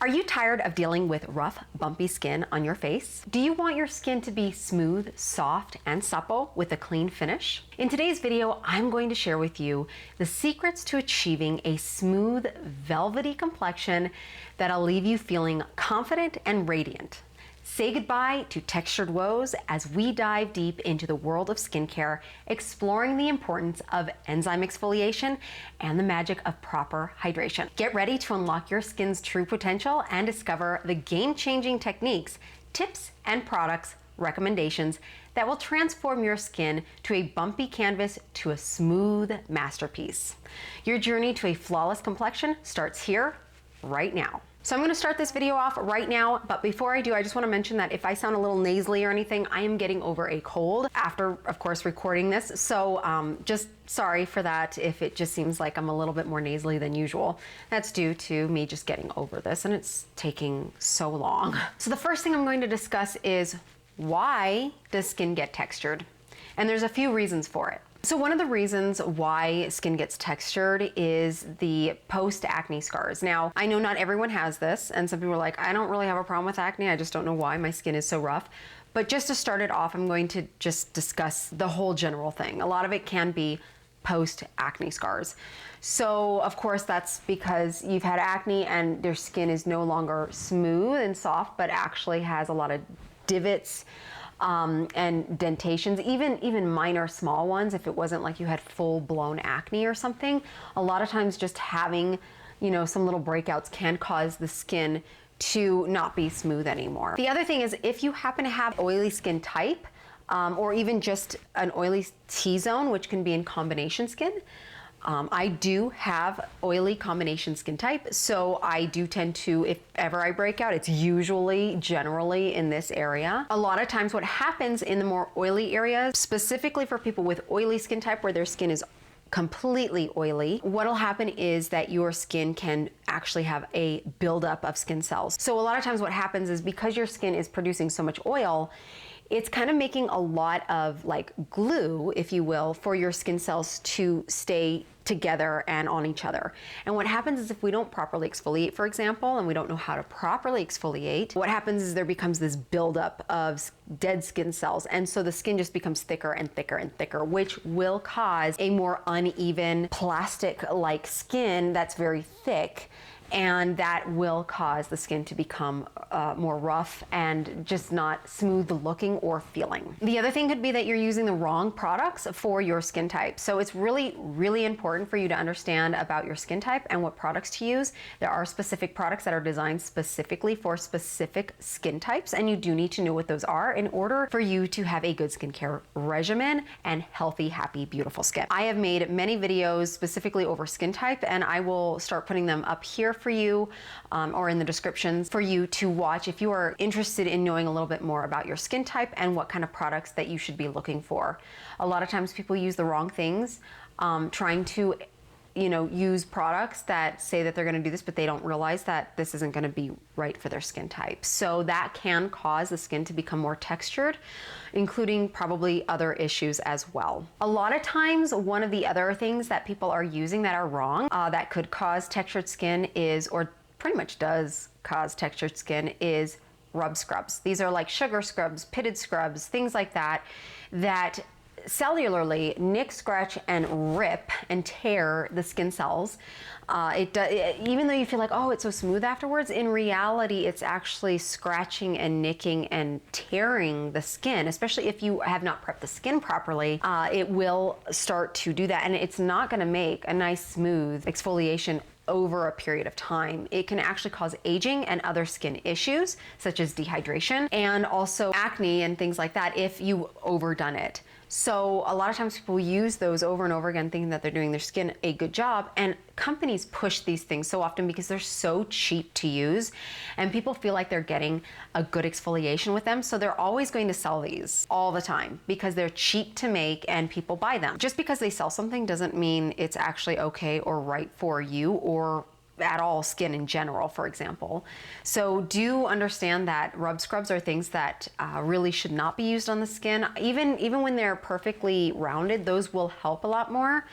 Are you tired of dealing with rough, bumpy skin on your face? Do you want your skin to be smooth, soft, and supple with a clean finish? In today's video, I'm going to share with you the secrets to achieving a smooth, velvety complexion that'll leave you feeling confident and radiant. Say goodbye to textured woes as we dive deep into the world of skincare, exploring the importance of enzyme exfoliation and the magic of proper hydration. Get ready to unlock your skin's true potential and discover the game-changing techniques, tips, and products recommendations that will transform your skin to a bumpy canvas to a smooth masterpiece. Your journey to a flawless complexion starts here, right now. So I'm gonna start this video off right now, but before I do, I just wanna mention that if I sound a little nasally or anything, I am getting over a cold after, of course, recording this. So just sorry for that if it just seems like I'm a little bit more nasally than usual. That's due to me just getting over this, and it's taking so long. So the first thing I'm going to discuss is why does skin get textured? And there's a few reasons for it. So one of the reasons why skin gets textured is the post-acne scars. Now, I know not everyone has this, and some people are like, I don't really have a problem with acne, I just don't know why my skin is so rough. But just to start it off, I'm going to just discuss the whole general thing. A lot of it can be post-acne scars. So of course that's because you've had acne and your skin is no longer smooth and soft, but actually has a lot of divots, and dentations, even minor small ones. If it wasn't like you had full-blown acne or something, a lot of times just having, some little breakouts can cause the skin to not be smooth anymore. The other thing is if you happen to have oily skin type, or even just an oily T-zone, which can be in combination skin. I do have oily combination skin type, so I do tend to, if ever I break out, it's usually generally in this area. A lot of times what happens in the more oily areas, specifically for people with oily skin type where their skin is completely oily, what'll happen is that your skin can actually have a buildup of skin cells. So a lot of times what happens is because your skin is producing so much oil, it's kind of making a lot of like glue, if you will, for your skin cells to stay together and on each other. And what happens is if we don't properly exfoliate, for example, and we don't know how to properly exfoliate, what happens is there becomes this buildup of dead skin cells. And so the skin just becomes thicker and thicker and thicker, which will cause a more uneven plastic-like skin that's very thick. And that will cause the skin to become more rough and just not smooth looking or feeling. The other thing could be that you're using the wrong products for your skin type. So it's really, really important for you to understand about your skin type and what products to use. There are specific products that are designed specifically for specific skin types, and you do need to know what those are in order for you to have a good skincare regimen and healthy, happy, beautiful skin. I have made many videos specifically over skin type, and I will start putting them up here for you or in the descriptions for you to watch if you are interested in knowing a little bit more about your skin type and what kind of products that you should be looking for. A lot of times people use the wrong things, trying to use products that say that they're going to do this, but they don't realize that this isn't going to be right for their skin type. So that can cause the skin to become more textured, including probably other issues as well. A lot of times, one of the other things that people are using that are wrong, that could cause textured skin is, or pretty much does cause textured skin, is rub scrubs. These are like sugar scrubs, pitted scrubs, things like that, that cellularly nick, scratch, and rip and tear the skin cells. Even though you feel like, oh, it's so smooth afterwards, in reality, it's actually scratching and nicking and tearing the skin, especially if you have not prepped the skin properly. It will start to do that, and it's not gonna make a nice, smooth exfoliation over a period of time. It can actually cause aging and other skin issues, such as dehydration, and also acne and things like that if you overdone it. So a lot of times people use those over and over again thinking that they're doing their skin a good job, and companies push these things so often because they're so cheap to use and people feel like they're getting a good exfoliation with them, so they're always going to sell these all the time because they're cheap to make and people buy them. Just because they sell something doesn't mean it's actually okay or right for you or at all skin in general, for example. So do understand that rub scrubs are things that really should not be used on the skin. Even when they're perfectly rounded, those will help a lot more.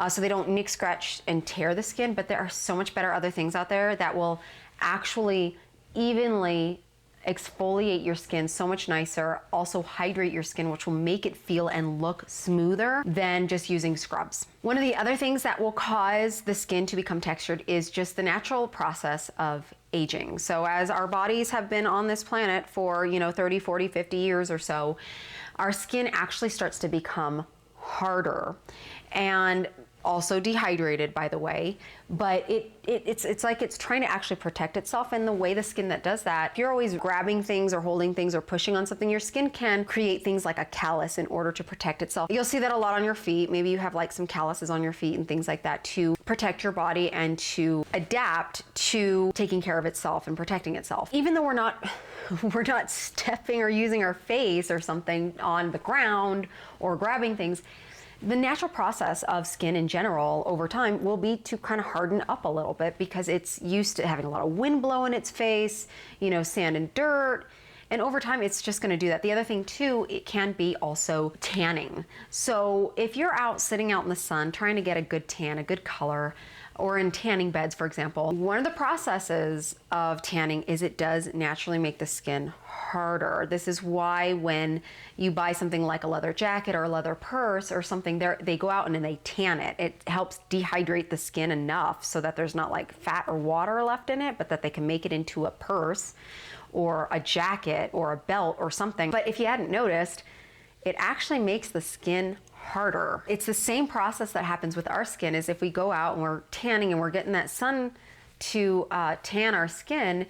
So they don't nick, scratch, and tear the skin, but there are so much better other things out there that will actually evenly exfoliate your skin so much nicer, also hydrate your skin, which will make it feel and look smoother than just using scrubs. One of the other things that will cause the skin to become textured is just the natural process of aging. So as our bodies have been on this planet for, 30, 40, 50 years or so, our skin actually starts to become harder and also dehydrated, by the way, but it's like it's trying to actually protect itself. And the way the skin that does that, if you're always grabbing things or holding things or pushing on something, your skin can create things like a callus in order to protect itself. You'll see that a lot on your feet. Maybe you have like some calluses on your feet and things like that to protect your body and to adapt to taking care of itself and protecting itself. Even though we're not stepping or using our face or something on the ground or grabbing things, the natural process of skin in general over time will be to kind of harden up a little bit because it's used to having a lot of wind blow in its face, sand and dirt. And over time, it's just going to do that. The other thing too, it can be also tanning. So if you're sitting out in the sun trying to get a good tan, a good color, or in tanning beds, for example, one of the processes of tanning is it does naturally make the skin harder. This is why when you buy something like a leather jacket or a leather purse or something, they go out and then they tan it. It helps dehydrate the skin enough so that there's not like fat or water left in it, but that they can make it into a purse or a jacket or a belt or something. But if you hadn't noticed, it actually makes the skin harder. It's the same process that happens with our skin. Is if we go out and we're tanning and we're getting that sun to tan our skin,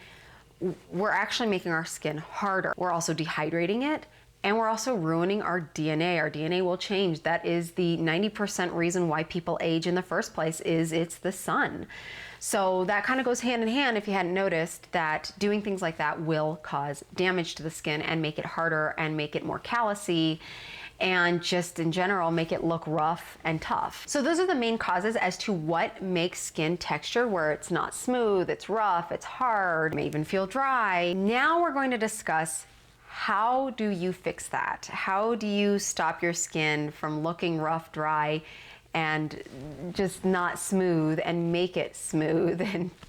we're actually making our skin harder. We're also dehydrating it, and we're also ruining our DNA. Our DNA will change. That is the 90% reason why people age in the first place, is it's the sun. So that kind of goes hand in hand, if you hadn't noticed, that doing things like that will cause damage to the skin and make it harder and make it more callousy, and just in general make it look rough and tough. So those are the main causes as to what makes skin texture, where it's not smooth, it's rough, it's hard, may even feel dry. Now we're going to discuss, how do you fix that? How do you stop your skin from looking rough, dry, and just not smooth, and make it smooth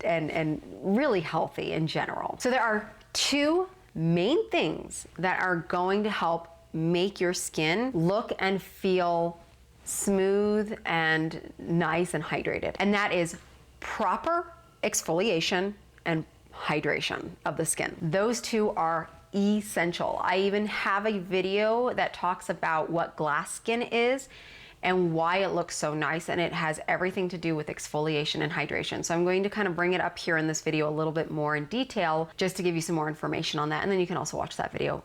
and really healthy in general? So there are two main things that are going to help make your skin look and feel smooth and nice and hydrated. And that is proper exfoliation and hydration of the skin. Those two are essential. I even have a video that talks about what glass skin is and why it looks so nice, and it has everything to do with exfoliation and hydration. So I'm going to kind of bring it up here in this video a little bit more in detail, just to give you some more information on that, and then you can also watch that video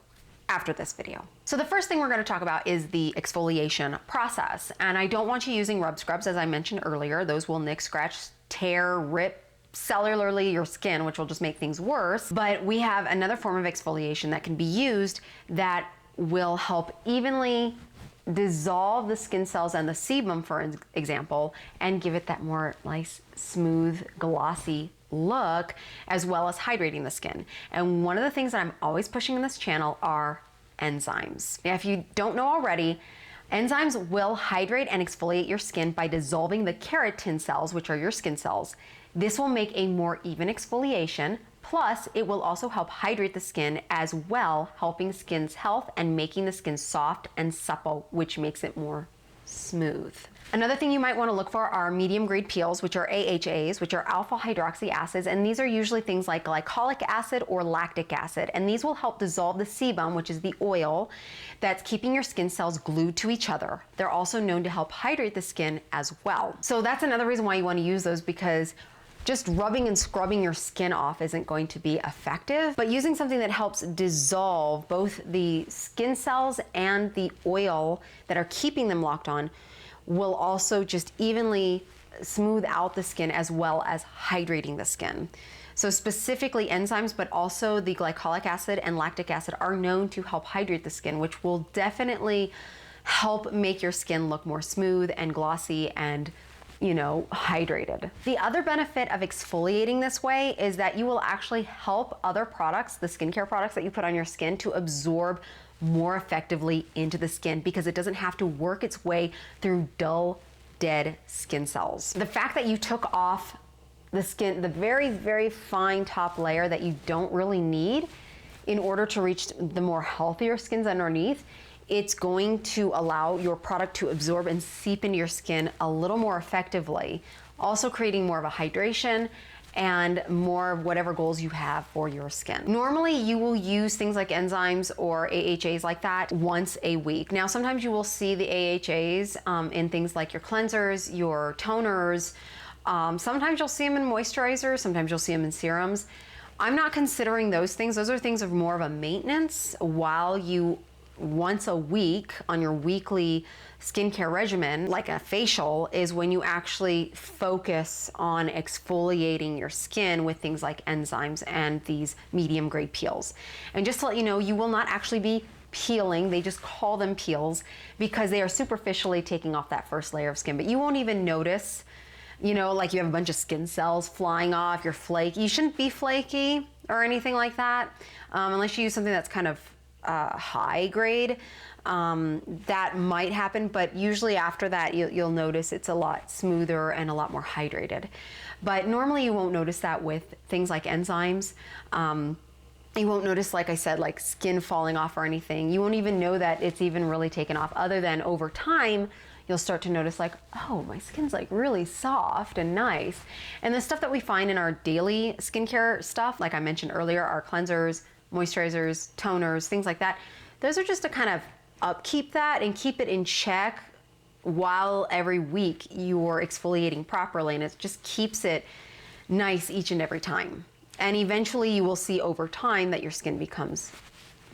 after this video. So the first thing we're going to talk about is the exfoliation process. And I don't want you using rub scrubs, as I mentioned earlier. Those will nick, scratch, tear, rip cellularly your skin, which will just make things worse. But we have another form of exfoliation that can be used that will help evenly dissolve the skin cells and the sebum, for example, and give it that more nice, smooth, glossy look, as well as hydrating the skin. And one of the things that I'm always pushing in this channel are enzymes. Now, if you don't know already, enzymes will hydrate and exfoliate your skin by dissolving the keratin cells, which are your skin cells. This will make a more even exfoliation. Plus, it will also help hydrate the skin as well, helping skin's health and making the skin soft and supple, which makes it more smooth. Another thing you might want to look for are medium grade peels, which are AHAs, which are alpha hydroxy acids, and these are usually things like glycolic acid or lactic acid, and these will help dissolve the sebum, which is the oil that's keeping your skin cells glued to each other. They're also known to help hydrate the skin as well. So that's another reason why you want to use those, because just rubbing and scrubbing your skin off isn't going to be effective, but using something that helps dissolve both the skin cells and the oil that are keeping them locked on will also just evenly smooth out the skin as well as hydrating the skin. So specifically enzymes, but also the glycolic acid and lactic acid are known to help hydrate the skin, which will definitely help make your skin look more smooth and glossy and hydrated. The other benefit of exfoliating this way is that you will actually help other products, the skincare products that you put on your skin, to absorb more effectively into the skin, because it doesn't have to work its way through dull, dead skin cells. The fact that you took off the skin, the very, very fine top layer that you don't really need in order to reach the more healthier skins underneath. It's going to allow your product to absorb and seep into your skin a little more effectively, also creating more of a hydration and more of whatever goals you have for your skin. Normally, you will use things like enzymes or AHAs like that once a week. Now, sometimes you will see the AHAs in things like your cleansers, your toners. Sometimes you'll see them in moisturizers, sometimes you'll see them in serums. I'm not considering those things. Those are things of more of a maintenance while you once a week on your weekly skincare regimen, like a facial, is when you actually focus on exfoliating your skin with things like enzymes and these medium grade peels. And just to let you know, you will not actually be peeling. They just call them peels because they are superficially taking off that first layer of skin, but you won't even notice, you know, like you have a bunch of skin cells flying off, you're flaky. You shouldn't be flaky or anything like that, unless you use something that's kind of high grade. That might happen, but usually after that, you'll notice it's a lot smoother and a lot more hydrated. But normally you won't notice that with things like enzymes. You won't notice, like I said, like skin falling off or anything. You won't even know that it's even really taken off, other than over time, you'll start to notice like, oh, my skin's like really soft and nice. And the stuff that we find in our daily skincare stuff, like I mentioned earlier, our cleansers, moisturizers, toners, things like that, those are just to kind of upkeep that and keep it in check while every week you're exfoliating properly, and it just keeps it nice each and every time. And eventually you will see over time that your skin becomes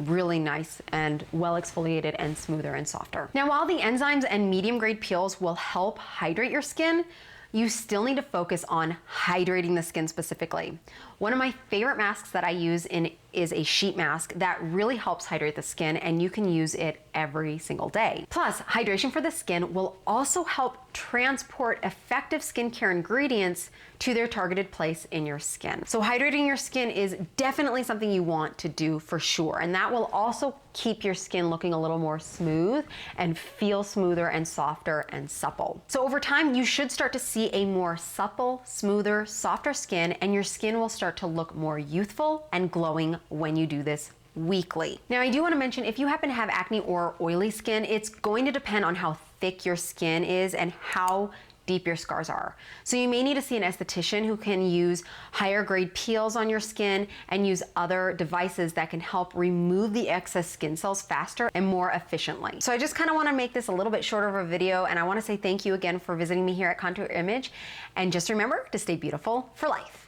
really nice and well exfoliated and smoother and softer. Now, while the enzymes and medium grade peels will help hydrate your skin, you still need to focus on hydrating the skin specifically. One of my favorite masks that I use is a sheet mask that really helps hydrate the skin, and you can use it every single day. Plus, hydration for the skin will also help transport effective skincare ingredients to their targeted place in your skin. So hydrating your skin is definitely something you want to do for sure, and that will also keep your skin looking a little more smooth and feel smoother and softer and supple. So over time, you should start to see a more supple, smoother, softer skin, and your skin will start to look more youthful and glowing when you do this weekly. Now, I do want to mention, if you happen to have acne or oily skin, it's going to depend on how thick your skin is and how deep your scars are. So you may need to see an esthetician who can use higher grade peels on your skin and use other devices that can help remove the excess skin cells faster and more efficiently. So I just kind of want to make this a little bit shorter of a video, and I want to say thank you again for visiting me here at Contour Image, and just remember to stay beautiful for life.